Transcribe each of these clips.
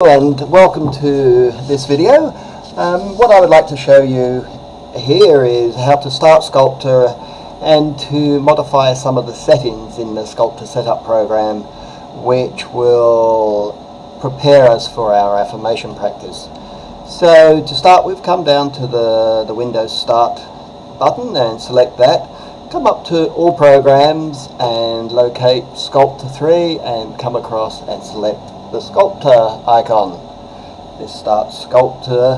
And welcome to this video. What I would like to show you here is how to start Sculptor and to modify some of the settings in the Sculptor setup program, which will prepare us for our affirmation practice. So to start with, come down to the Windows Start button and select that. Come up to All Programs and locate Sculptor 3 and come across and select the Sculptor icon. This starts Sculptor.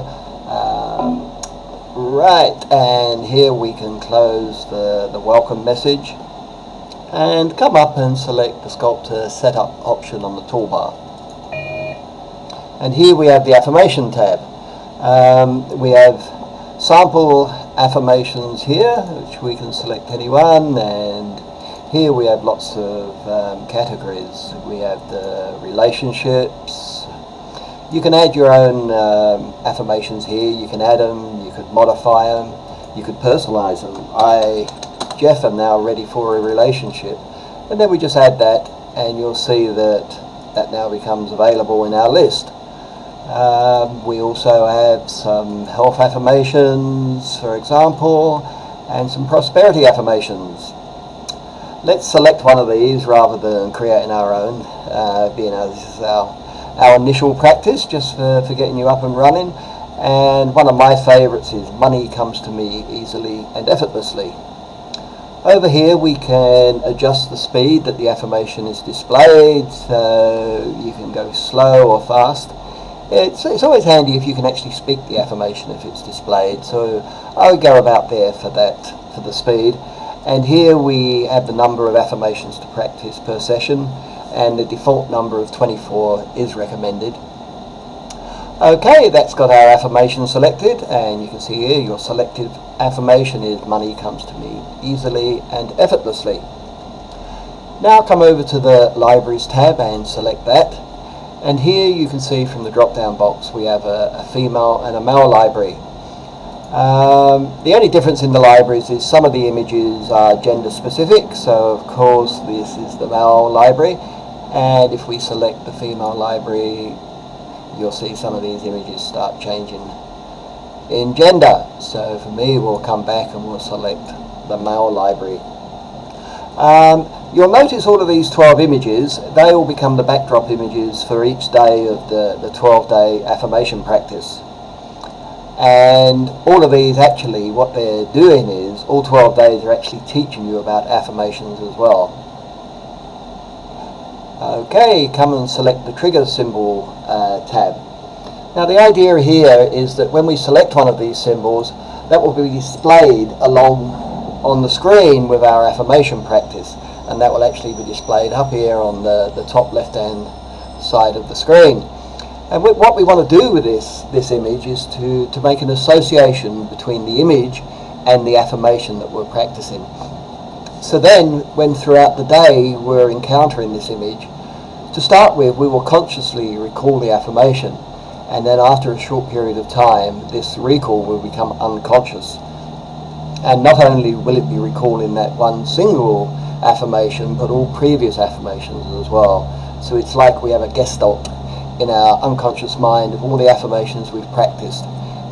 Right, and here we can close the welcome message and come up and select the Sculptor setup option on the toolbar. And here we have the affirmation tab. We have sample affirmations here, which we can select any one, and here we have lots of categories. We have the relationships. You can add your own affirmations here. You can add them, you could modify them, you could personalize them. Jeff, am now ready for a relationship. And then we just add that, and you'll see that now becomes available in our list. We also have some health affirmations, for example, and some prosperity affirmations. Let's select one of these rather than creating our own, being as this is our initial practice, just for getting you up and running. And one of my favorites is money comes to me easily and effortlessly. Over here we can adjust the speed that the affirmation is displayed, so you can go slow or fast. It's always handy if you can actually speak the affirmation if it's displayed, so I would go about there for the speed. And here we have the number of affirmations to practice per session, and the default number of 24 is recommended. Okay, that's got our affirmation selected, and you can see here your selected affirmation is money comes to me easily and effortlessly. Now come over to the Libraries tab and select that, and here you can see from the drop down box we have a female and a male library. The only difference in the libraries is some of the images are gender specific, so of course this is the male library, and if we select the female library you'll see some of these images start changing in gender. So for me, we'll come back and we'll select the male library. You'll notice all of these 12 images, they will become the backdrop images for each day of the 12-day affirmation practice. And all of these, actually what they're doing is all 12 days are actually teaching you about affirmations as well. Okay, come and select the trigger symbol tab. Now the idea here is that when we select one of these symbols, that will be displayed along on the screen with our affirmation practice, and that will actually be displayed up here on the top left hand side of the screen. And what we want to do with this image is to make an association between the image and the affirmation that we're practicing. So then, when throughout the day we're encountering this image, to start with we will consciously recall the affirmation, and then after a short period of time this recall will become unconscious. And not only will it be recalling that one single affirmation, but all previous affirmations as well. So it's like we have a gestalt in our unconscious mind of all the affirmations we've practiced.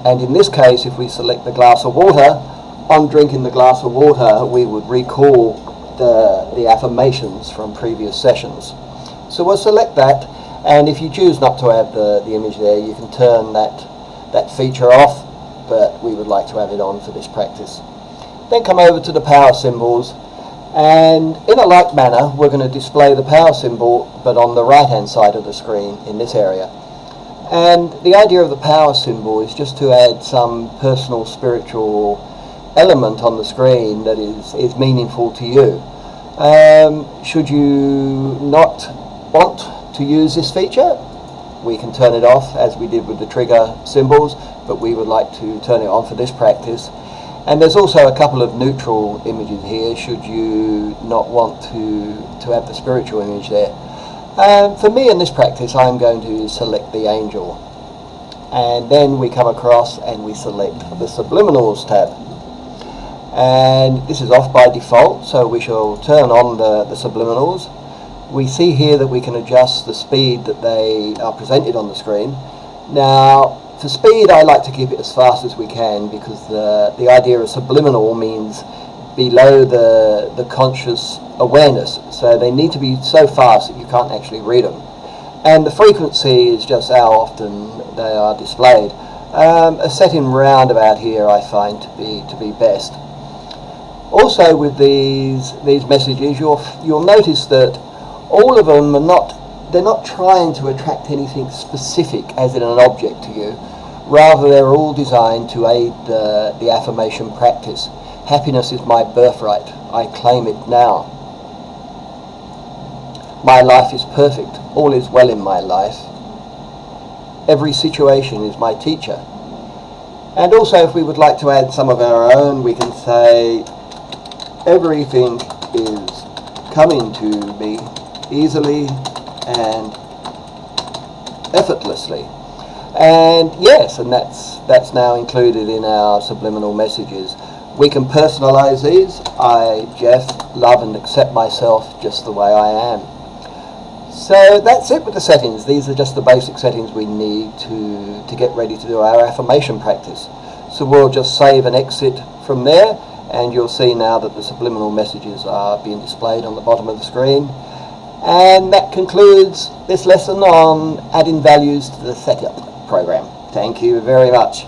And in this case, if we select the glass of water, on drinking the glass of water we would recall the affirmations from previous sessions. So we'll select that, and if you choose not to have the image there, you can turn that feature off, but we would like to have it on for this practice. Then come over to the power symbols, and in a like manner we're going to display the power symbol but on the right hand side of the screen in this area. And the idea of the power symbol is just to add some personal spiritual element on the screen that is meaningful to you. Should you not want to use this feature, we can turn it off as we did with the trigger symbols, but we would like to turn it on for this practice. And there's also a couple of neutral images here should you not want to have the spiritual image there. For me in this practice I'm going to select the angel, and then we come across and we select the subliminals tab, and this is off by default, so we shall turn on the subliminals. We see here that we can adjust the speed that they are presented on the screen. Now, for speed, I like to keep it as fast as we can, because the idea of subliminal means below the conscious awareness. So they need to be so fast that you can't actually read them. And the frequency is just how often they are displayed. A setting round about here I find to be best. Also, with these messages, you'll notice that all of them they're not trying to attract anything specific, as in an object, to you. Rather, they're all designed to aid the affirmation practice. Happiness is my birthright. I claim it now. My life is perfect. All is well in my life. Every situation is my teacher. And also, if we would like to add some of our own, we can say, everything is coming to me easily and effortlessly. And yes, and that's now included in our subliminal messages. We can personalize these. I, Jeff, love and accept myself just the way I am. So that's it with the settings. These are just the basic settings we need to get ready to do our affirmation practice. So we'll just save and exit from there, and you'll see now that the subliminal messages are being displayed on the bottom of the screen. And that concludes this lesson on adding values to the setup program. Thank you very much.